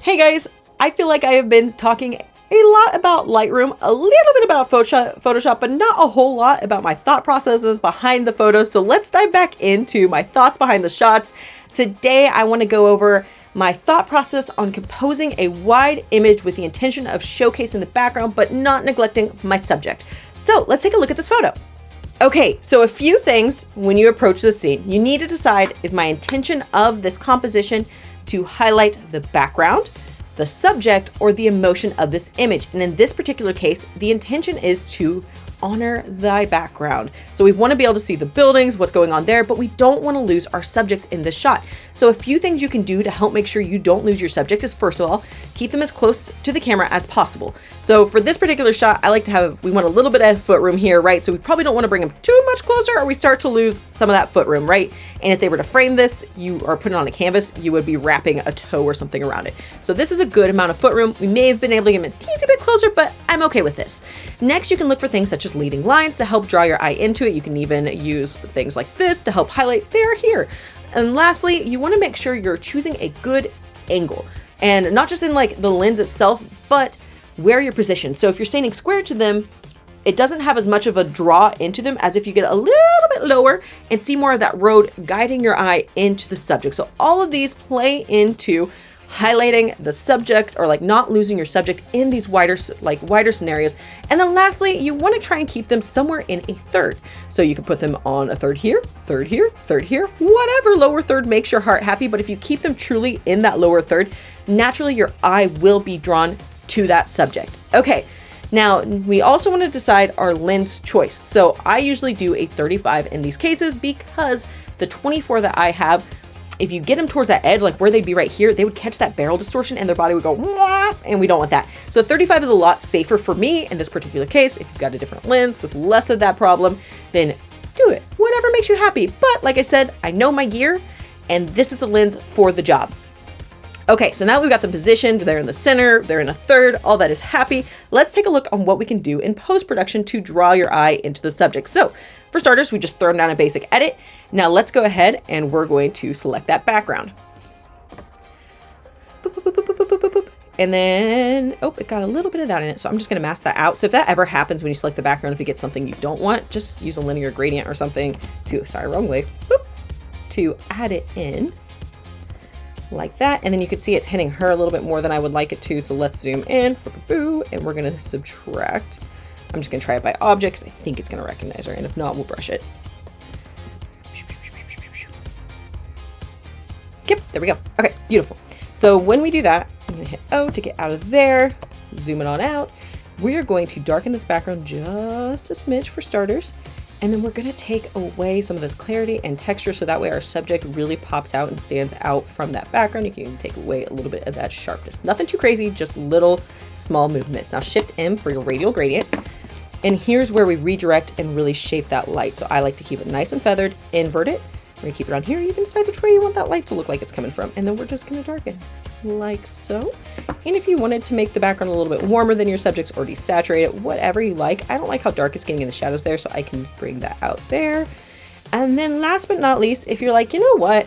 Hey guys, I feel like I have been talking a lot about Lightroom, a little bit about Photoshop, but not a whole lot about my thought processes behind the photos. So let's dive back into my thoughts behind the shots. Today, I want to go over my thought process on composing a wide image with the intention of showcasing the background, but not neglecting my subject. So let's take a look at this photo. Okay, so a few things when you approach this scene. You need to decide, is my intention of this composition to highlight the background, the subject, or the emotion of this image? And in this particular case, the intention is to honor thy background. So we want to be able to see the buildings, what's going on there, but we don't want to lose our subjects in this shot. So a few things you can do to help make sure you don't lose your subject is, first of all, keep them as close to the camera as possible. So for this particular shot, I like to have, we want a little bit of foot room here, right? So we probably don't want to bring them too much closer or we start to lose some of that foot room, right? And if they were to frame this, you are putting on a canvas, you would be wrapping a toe or something around it. So this is a good amount of foot room. We may have been able to get them a teensy bit closer, but I'm okay with this. Next, you can look for things such as leading lines to help draw your eye into it. You can even use things like this to help highlight they're here. And lastly, you want to make sure you're choosing a good angle, and not just in like the lens itself, but where you're positioned. So if you're standing square to them, it doesn't have as much of a draw into them as if you get a little bit lower and see more of that road guiding your eye into the subject. So all of these play into highlighting the subject, or like not losing your subject in these wider scenarios. And then lastly, you want to try and keep them somewhere in a third. So you can put them on a third here, third here, third here, whatever lower third makes your heart happy. But if you keep them truly in that lower third, naturally your eye will be drawn to that subject. Okay. Now, we also want to decide our lens choice. So I usually do a 35 in these cases because the 24 that I have, if you get them towards that edge, like where they'd be right here, they would catch that barrel distortion and their body would go, wah, and we don't want that. So 35 is a lot safer for me in this particular case. If you've got a different lens with less of that problem, then do it. Whatever makes you happy. But like I said, I know my gear and this is the lens for the job. Okay, so now we've got them positioned, they're in the center, they're in a third, all that is happy. Let's take a look on what we can do in post-production to draw your eye into the subject. So for starters, we just throw them down a basic edit. Now let's go ahead and we're going to select that background. Boop, boop, boop, boop, boop, boop, boop. And then, oh, it got a little bit of that in it. So I'm just gonna mask that out. So if that ever happens when you select the background, if you get something you don't want, just use a linear gradient or something to, sorry, wrong way, boop, to add it in. Like that, and then you can see it's hitting her a little bit more than I would like it to. So let's zoom in, and we're gonna subtract. I'm just gonna try it by objects. I think it's gonna recognize her, and if not, we'll brush it. Yep, there we go. Okay, beautiful. So when we do that, I'm gonna hit O to get out of there, zoom it on out. We're going to darken this background just a smidge for starters. And then we're gonna take away some of this clarity and texture so that way our subject really pops out and stands out from that background. You can even take away a little bit of that sharpness. Nothing too crazy, just little small movements. Now Shift M for your radial gradient. And here's where we redirect and really shape that light. So I like to keep it nice and feathered, invert it. We're gonna keep it on here. You can decide which way you want that light to look like it's coming from. And then we're just gonna darken like so. And if you wanted to make the background a little bit warmer than your subjects or desaturate it, whatever you like. I don't like how dark it's getting in the shadows there, so I can bring that out there. And then last but not least, if you're like, you know what?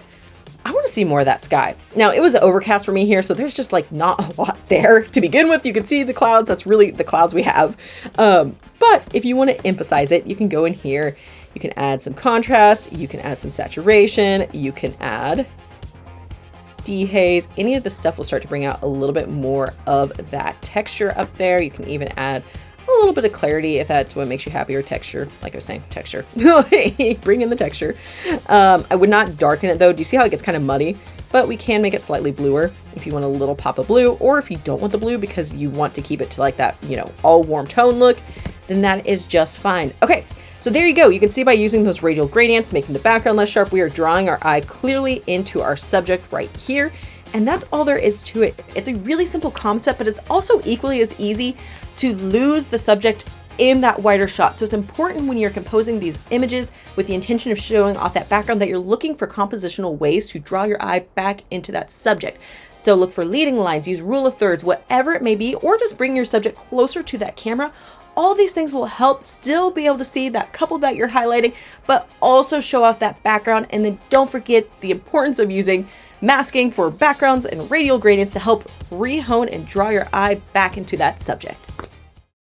I want to see more of that sky. Now it was overcast for me here, so there's just like not a lot there to begin with. You can see the clouds. That's really the clouds we have. But if you want to emphasize it, you can go in here. You can add some contrast. You can add some saturation. You can add dehaze. Any of this stuff will start to bring out a little bit more of that texture up there. You can even add a little bit of clarity if that's what makes you happy, or texture. Like I was saying, texture. Bring in the texture. I would not darken it though. Do you see how it gets kind of muddy? But we can make it slightly bluer if you want a little pop of blue, or if you don't want the blue because you want to keep it to like that, you know, all warm tone look, then that is just fine. Okay. So there you go. You can see by using those radial gradients, making the background less sharp, we are drawing our eye clearly into our subject right here. And that's all there is to it. It's a really simple concept, but it's also equally as easy to lose the subject in that wider shot. So it's important when you're composing these images with the intention of showing off that background that you're looking for compositional ways to draw your eye back into that subject. So look for leading lines, use rule of thirds, whatever it may be, or just bring your subject closer to that camera. All these things will help still be able to see that couple that you're highlighting, but also show off that background. And then don't forget the importance of using masking for backgrounds and radial gradients to help rehone and draw your eye back into that subject.